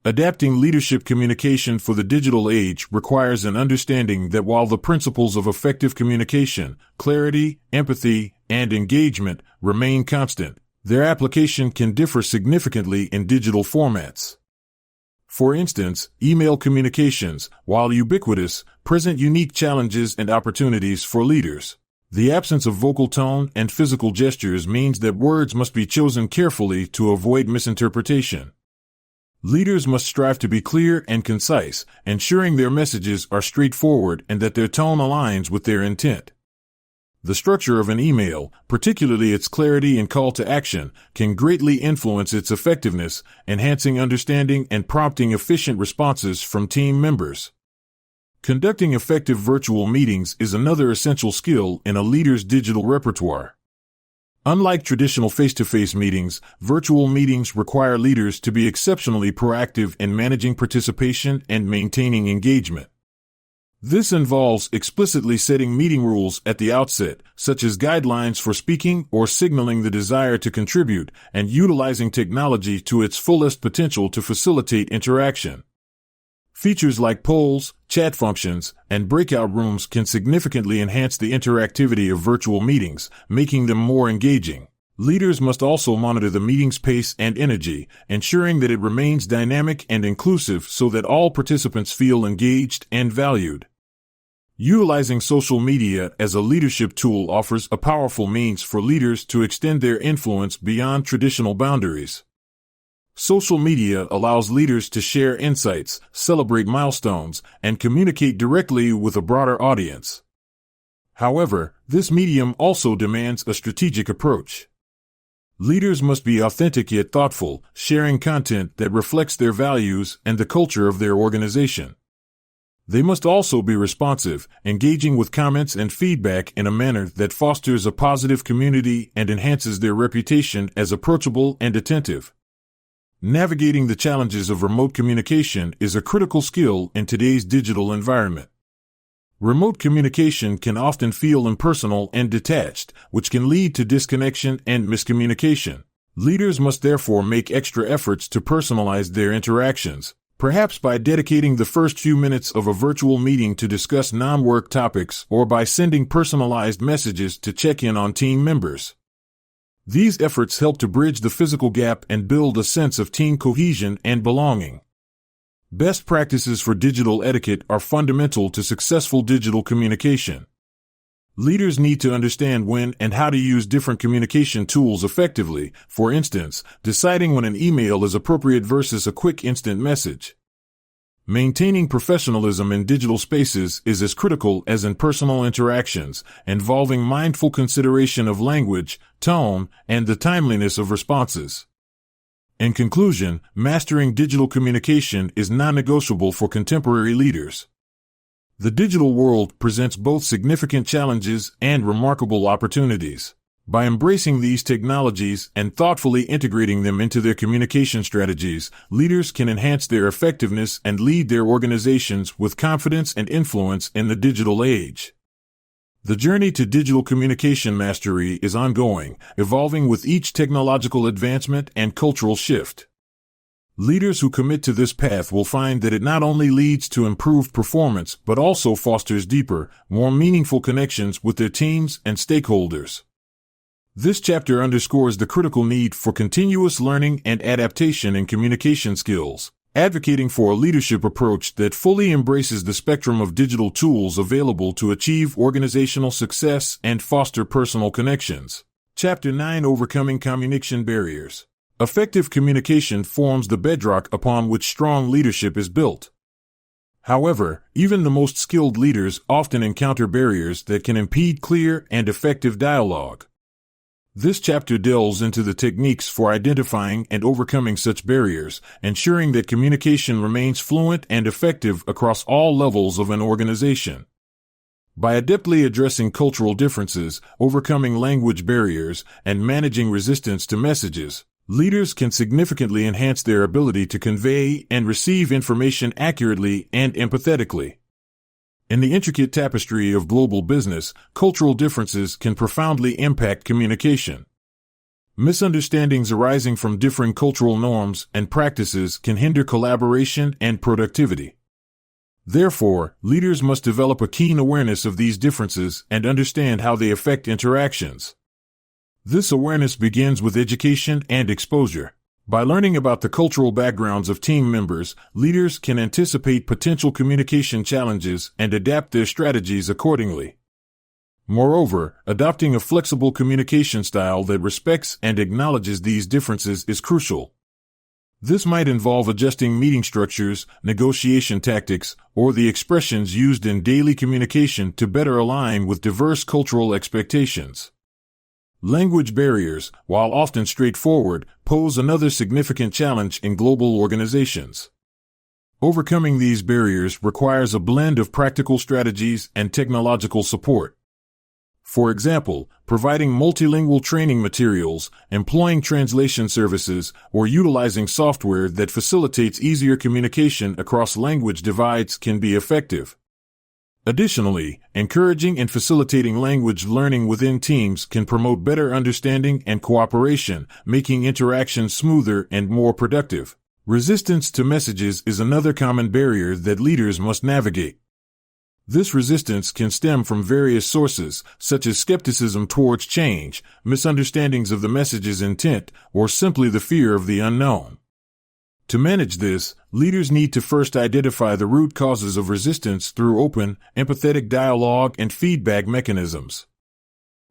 Adapting leadership communication for the digital age requires an understanding that while the principles of effective communication, clarity, empathy, and engagement remain constant, their application can differ significantly in digital formats. For instance, email communications, while ubiquitous, present unique challenges and opportunities for leaders. The absence of vocal tone and physical gestures means that words must be chosen carefully to avoid misinterpretation. Leaders must strive to be clear and concise, ensuring their messages are straightforward and that their tone aligns with their intent. The structure of an email, particularly its clarity and call to action, can greatly influence its effectiveness, enhancing understanding and prompting efficient responses from team members. Conducting effective virtual meetings is another essential skill in a leader's digital repertoire. Unlike traditional face-to-face meetings, virtual meetings require leaders to be exceptionally proactive in managing participation and maintaining engagement. This involves explicitly setting meeting rules at the outset, such as guidelines for speaking or signaling the desire to contribute, and utilizing technology to its fullest potential to facilitate interaction. Features like polls, chat functions, and breakout rooms can significantly enhance the interactivity of virtual meetings, making them more engaging. Leaders must also monitor the meeting's pace and energy, ensuring that it remains dynamic and inclusive so that all participants feel engaged and valued. Utilizing social media as a leadership tool offers a powerful means for leaders to extend their influence beyond traditional boundaries. Social media allows leaders to share insights, celebrate milestones, and communicate directly with a broader audience. However, this medium also demands a strategic approach. Leaders must be authentic yet thoughtful, sharing content that reflects their values and the culture of their organization. They must also be responsive, engaging with comments and feedback in a manner that fosters a positive community and enhances their reputation as approachable and attentive. Navigating the challenges of remote communication is a critical skill in today's digital environment. Remote communication can often feel impersonal and detached, which can lead to disconnection and miscommunication. Leaders must therefore make extra efforts to personalize their interactions, perhaps by dedicating the first few minutes of a virtual meeting to discuss non-work topics or by sending personalized messages to check in on team members. These efforts help to bridge the physical gap and build a sense of team cohesion and belonging. Best practices for digital etiquette are fundamental to successful digital communication. Leaders need to understand when and how to use different communication tools effectively, for instance, deciding when an email is appropriate versus a quick instant message. Maintaining professionalism in digital spaces is as critical as in personal interactions, involving mindful consideration of language, tone, and the timeliness of responses. In conclusion, mastering digital communication is non-negotiable for contemporary leaders. The digital world presents both significant challenges and remarkable opportunities. By embracing these technologies and thoughtfully integrating them into their communication strategies, leaders can enhance their effectiveness and lead their organizations with confidence and influence in the digital age. The journey to digital communication mastery is ongoing, evolving with each technological advancement and cultural shift. Leaders who commit to this path will find that it not only leads to improved performance but also fosters deeper, more meaningful connections with their teams and stakeholders. This chapter underscores the critical need for continuous learning and adaptation in communication skills, advocating for a leadership approach that fully embraces the spectrum of digital tools available to achieve organizational success and foster personal connections. Chapter 9: Overcoming Communication Barriers. Effective communication forms the bedrock upon which strong leadership is built. However, even the most skilled leaders often encounter barriers that can impede clear and effective dialogue. This chapter delves into the techniques for identifying and overcoming such barriers, ensuring that communication remains fluent and effective across all levels of an organization. By adeptly addressing cultural differences, overcoming language barriers, and managing resistance to messages, leaders can significantly enhance their ability to convey and receive information accurately and empathetically. In the intricate tapestry of global business, cultural differences can profoundly impact communication. Misunderstandings arising from differing cultural norms and practices can hinder collaboration and productivity. Therefore, leaders must develop a keen awareness of these differences and understand how they affect interactions. This awareness begins with education and exposure. By learning about the cultural backgrounds of team members, leaders can anticipate potential communication challenges and adapt their strategies accordingly. Moreover, adopting a flexible communication style that respects and acknowledges these differences is crucial. This might involve adjusting meeting structures, negotiation tactics, or the expressions used in daily communication to better align with diverse cultural expectations. Language barriers, while often straightforward, pose another significant challenge in global organizations. Overcoming these barriers requires a blend of practical strategies and technological support. For example, providing multilingual training materials, employing translation services, or utilizing software that facilitates easier communication across language divides can be effective. Additionally, encouraging and facilitating language learning within teams can promote better understanding and cooperation, making interactions smoother and more productive. Resistance to messages is another common barrier that leaders must navigate. This resistance can stem from various sources, such as skepticism towards change, misunderstandings of the message's intent, or simply the fear of the unknown. To manage this, leaders need to first identify the root causes of resistance through open, empathetic dialogue and feedback mechanisms.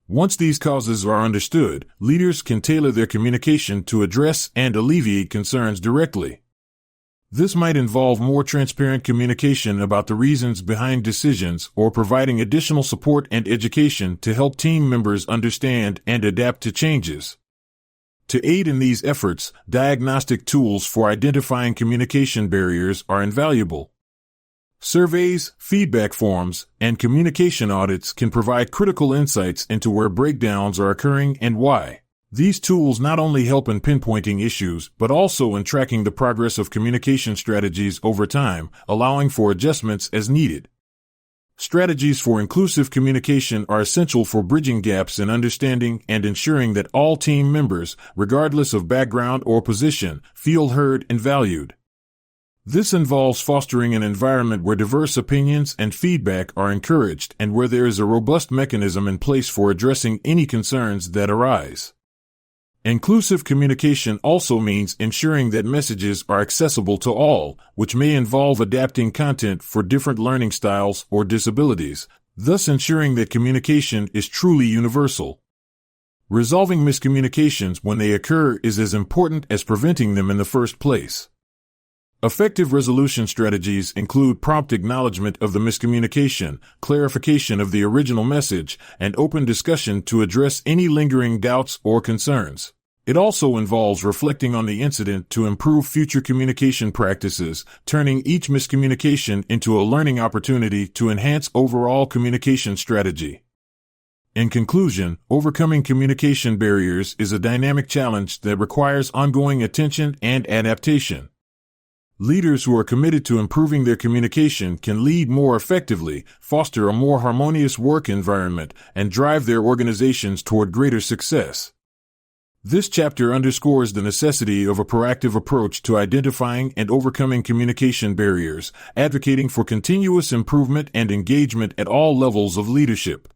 Once these causes are understood, leaders can tailor their communication to address and alleviate concerns directly. This might involve more transparent communication about the reasons behind decisions or providing additional support and education to help team members understand and adapt to changes. To aid in these efforts, diagnostic tools for identifying communication barriers are invaluable. Surveys, feedback forms, and communication audits can provide critical insights into where breakdowns are occurring and why. These tools not only help in pinpointing issues, but also in tracking the progress of communication strategies over time, allowing for adjustments as needed. Strategies for inclusive communication are essential for bridging gaps in understanding and ensuring that all team members, regardless of background or position, feel heard and valued. This involves fostering an environment where diverse opinions and feedback are encouraged and where there is a robust mechanism in place for addressing any concerns that arise. Inclusive communication also means ensuring that messages are accessible to all, which may involve adapting content for different learning styles or disabilities, thus ensuring that communication is truly universal. Resolving miscommunications when they occur is as important as preventing them in the first place. Effective resolution strategies include prompt acknowledgement of the miscommunication, clarification of the original message, and open discussion to address any lingering doubts or concerns. It also involves reflecting on the incident to improve future communication practices, turning each miscommunication into a learning opportunity to enhance overall communication strategy. In conclusion, overcoming communication barriers is a dynamic challenge that requires ongoing attention and adaptation. Leaders who are committed to improving their communication can lead more effectively, foster a more harmonious work environment, and drive their organizations toward greater success. This chapter underscores the necessity of a proactive approach to identifying and overcoming communication barriers, advocating for continuous improvement and engagement at all levels of leadership.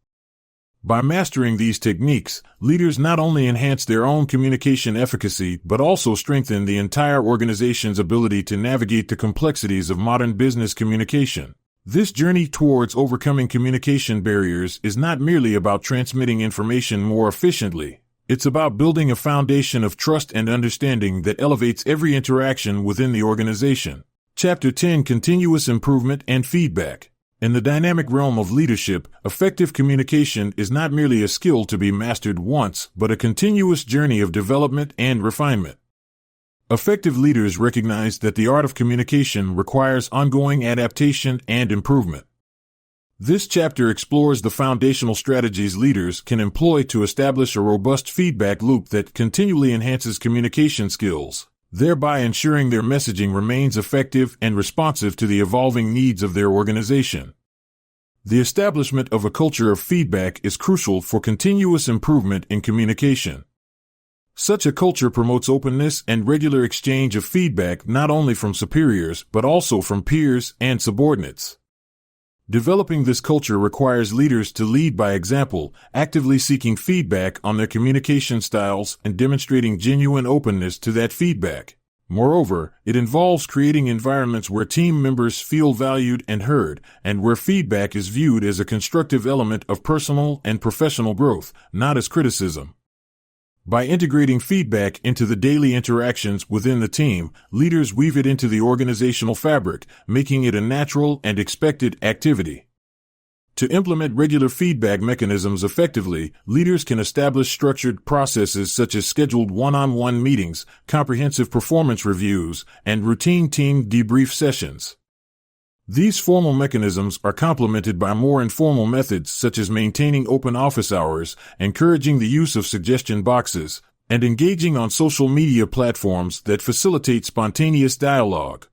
By mastering these techniques, leaders not only enhance their own communication efficacy but also strengthen the entire organization's ability to navigate the complexities of modern business communication. This journey towards overcoming communication barriers is not merely about transmitting information more efficiently. It's about building a foundation of trust and understanding that elevates every interaction within the organization. Chapter 10: Continuous Improvement and Feedback. In the dynamic realm of leadership, effective communication is not merely a skill to be mastered once, but a continuous journey of development and refinement. Effective leaders recognize that the art of communication requires ongoing adaptation and improvement. This chapter explores the foundational strategies leaders can employ to establish a robust feedback loop that continually enhances communication skills, thereby ensuring their messaging remains effective and responsive to the evolving needs of their organization. The establishment of a culture of feedback is crucial for continuous improvement in communication. Such a culture promotes openness and regular exchange of feedback not only from superiors but also from peers and subordinates. Developing this culture requires leaders to lead by example, actively seeking feedback on their communication styles and demonstrating genuine openness to that feedback. Moreover, it involves creating environments where team members feel valued and heard, and where feedback is viewed as a constructive element of personal and professional growth, not as criticism. By integrating feedback into the daily interactions within the team, leaders weave it into the organizational fabric, making it a natural and expected activity. To implement regular feedback mechanisms effectively, leaders can establish structured processes such as scheduled one-on-one meetings, comprehensive performance reviews, and routine team debrief sessions. These formal mechanisms are complemented by more informal methods such as maintaining open office hours, encouraging the use of suggestion boxes, and engaging on social media platforms that facilitate spontaneous dialogue.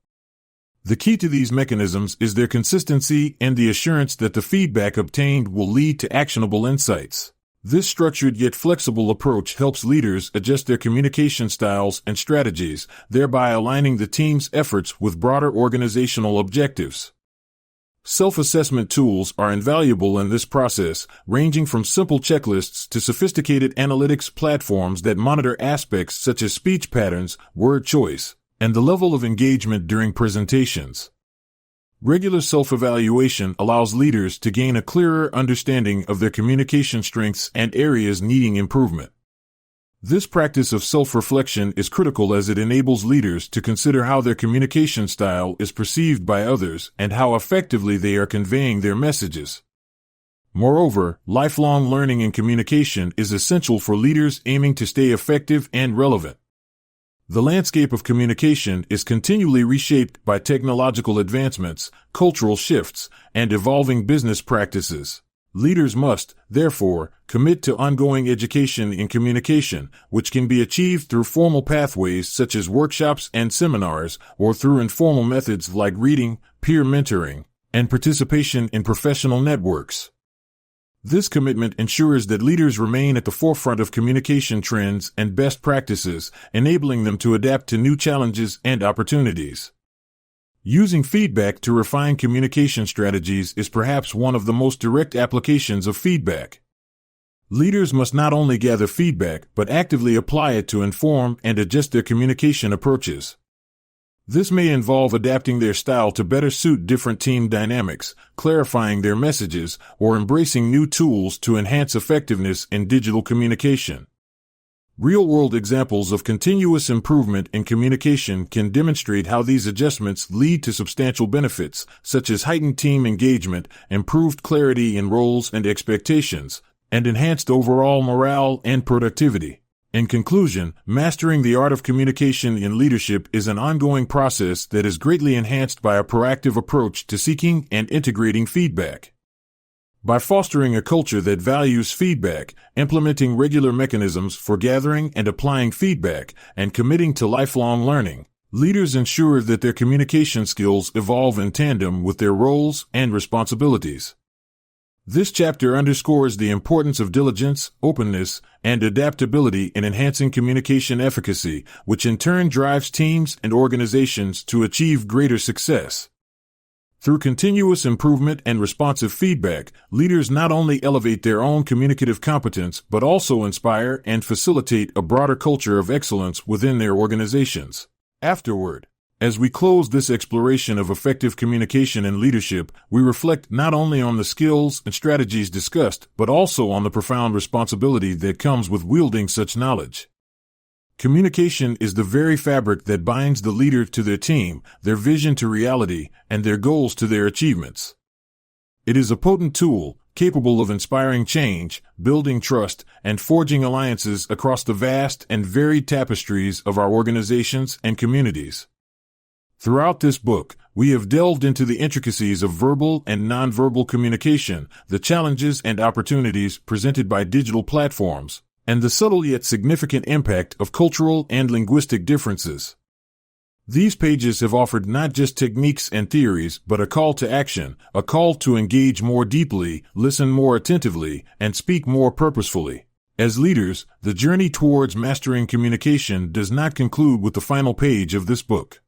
The key to these mechanisms is their consistency and the assurance that the feedback obtained will lead to actionable insights. This structured yet flexible approach helps leaders adjust their communication styles and strategies, thereby aligning the team's efforts with broader organizational objectives. Self-assessment tools are invaluable in this process, ranging from simple checklists to sophisticated analytics platforms that monitor aspects such as speech patterns, word choice, and the level of engagement during presentations. Regular self-evaluation allows leaders to gain a clearer understanding of their communication strengths and areas needing improvement. This practice of self-reflection is critical as it enables leaders to consider how their communication style is perceived by others and how effectively they are conveying their messages. Moreover, lifelong learning in communication is essential for leaders aiming to stay effective and relevant. The landscape of communication is continually reshaped by technological advancements, cultural shifts, and evolving business practices. Leaders must, therefore, commit to ongoing education in communication, which can be achieved through formal pathways such as workshops and seminars, or through informal methods like reading, peer mentoring, and participation in professional networks. This commitment ensures that leaders remain at the forefront of communication trends and best practices, enabling them to adapt to new challenges and opportunities. Using feedback to refine communication strategies is perhaps one of the most direct applications of feedback. Leaders must not only gather feedback, but actively apply it to inform and adjust their communication approaches. This may involve adapting their style to better suit different team dynamics, clarifying their messages, or embracing new tools to enhance effectiveness in digital communication. Real-world examples of continuous improvement in communication can demonstrate how these adjustments lead to substantial benefits, such as heightened team engagement, improved clarity in roles and expectations, and enhanced overall morale and productivity. In conclusion, mastering the art of communication in leadership is an ongoing process that is greatly enhanced by a proactive approach to seeking and integrating feedback. By fostering a culture that values feedback, implementing regular mechanisms for gathering and applying feedback, and committing to lifelong learning, leaders ensure that their communication skills evolve in tandem with their roles and responsibilities. This chapter underscores the importance of diligence, openness, and adaptability in enhancing communication efficacy, which in turn drives teams and organizations to achieve greater success. Through continuous improvement and responsive feedback, leaders not only elevate their own communicative competence but also inspire and facilitate a broader culture of excellence within their organizations. Afterward, as we close this exploration of effective communication and leadership, we reflect not only on the skills and strategies discussed, but also on the profound responsibility that comes with wielding such knowledge. Communication is the very fabric that binds the leader to their team, their vision to reality, and their goals to their achievements. It is a potent tool, capable of inspiring change, building trust, and forging alliances across the vast and varied tapestries of our organizations and communities. Throughout this book, we have delved into the intricacies of verbal and nonverbal communication, the challenges and opportunities presented by digital platforms, and the subtle yet significant impact of cultural and linguistic differences. These pages have offered not just techniques and theories, but a call to action, a call to engage more deeply, listen more attentively, and speak more purposefully. As leaders, the journey towards mastering communication does not conclude with the final page of this book.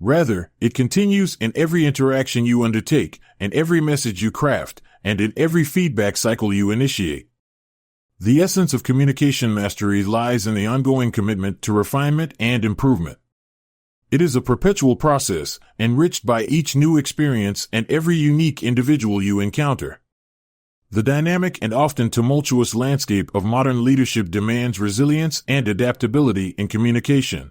Rather, it continues in every interaction you undertake, in every message you craft, and in every feedback cycle you initiate. The essence of communication mastery lies in the ongoing commitment to refinement and improvement. It is a perpetual process, enriched by each new experience and every unique individual you encounter. The dynamic and often tumultuous landscape of modern leadership demands resilience and adaptability in communication.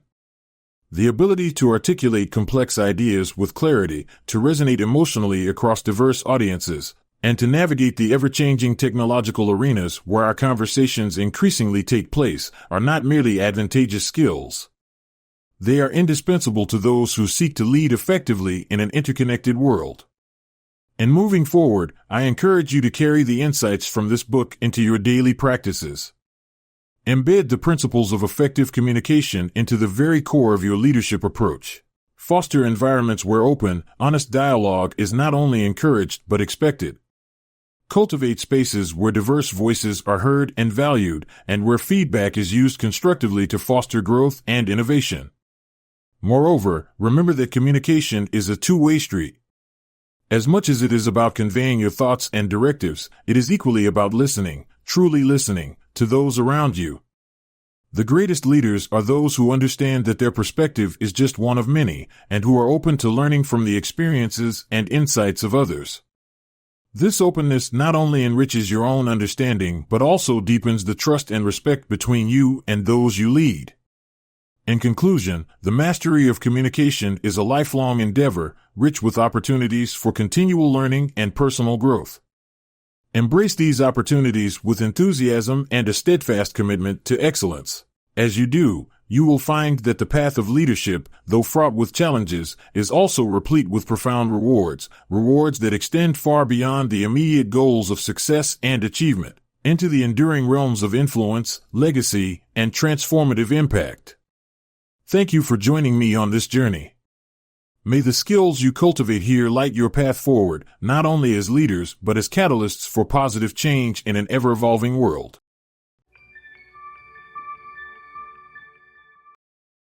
The ability to articulate complex ideas with clarity, to resonate emotionally across diverse audiences, and to navigate the ever-changing technological arenas where our conversations increasingly take place are not merely advantageous skills. They are indispensable to those who seek to lead effectively in an interconnected world. In moving forward, I encourage you to carry the insights from this book into your daily practices. Embed the principles of effective communication into the very core of your leadership approach. Foster environments where open, honest dialogue is not only encouraged but expected. Cultivate spaces where diverse voices are heard and valued, and where feedback is used constructively to foster growth and innovation. Moreover, remember that communication is a two-way street. As much as it is about conveying your thoughts and directives, it is equally about listening, truly listening, to those around you. The greatest leaders are those who understand that their perspective is just one of many, and who are open to learning from the experiences and insights of others. This openness not only enriches your own understanding but also deepens the trust and respect between you and those you lead. In conclusion, the mastery of communication is a lifelong endeavor, rich with opportunities for continual learning and personal growth. Embrace these opportunities with enthusiasm and a steadfast commitment to excellence. As you do, you will find that the path of leadership, though fraught with challenges, is also replete with profound rewards that extend far beyond the immediate goals of success and achievement, into the enduring realms of influence, legacy, and transformative impact. Thank you for joining me on this journey. May the skills you cultivate here light your path forward, not only as leaders but as catalysts for positive change in an ever-evolving world.